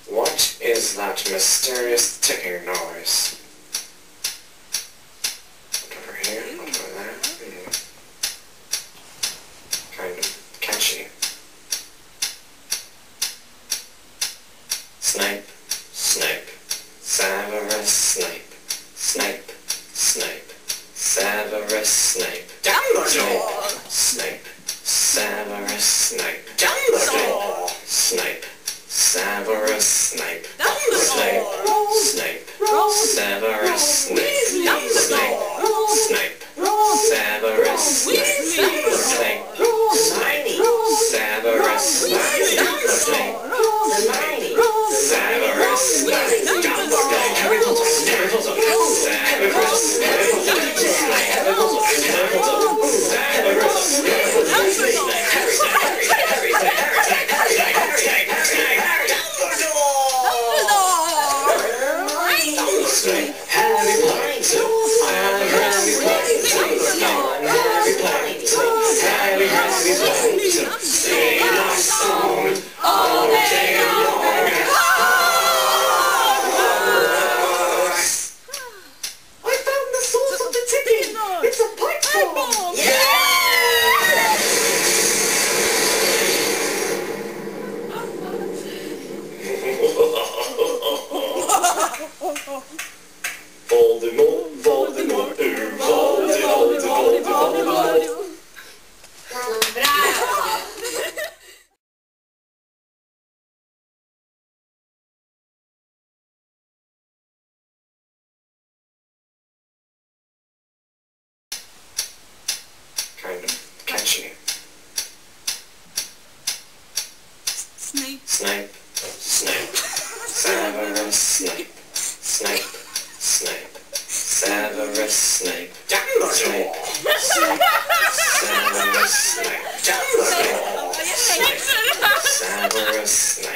What is that mysterious ticking noise? What over here? What over there? Kind of catchy. Snape, Snape, Severus Snape, Snape, Snape, Severus Snape, Dumbledore! Snape, Severus Snape, Dumbledore! Snape, Severus Snape, Dumbledore! Snape, Severus Snape, Weasley! Snape, Severus Snape, Snape, Snape, Severus Snape, Snape, Severus Snape, Harry Potter, Harry Potter, Severus Snape, Voldemort, Voldemort, Voldemort. Kind of catchy. Snape. Snape, Snape, Severus Snape, Snape, Snape, Severus Snape, Snape, Snape, Severus Snape, Snape, Severus Snape.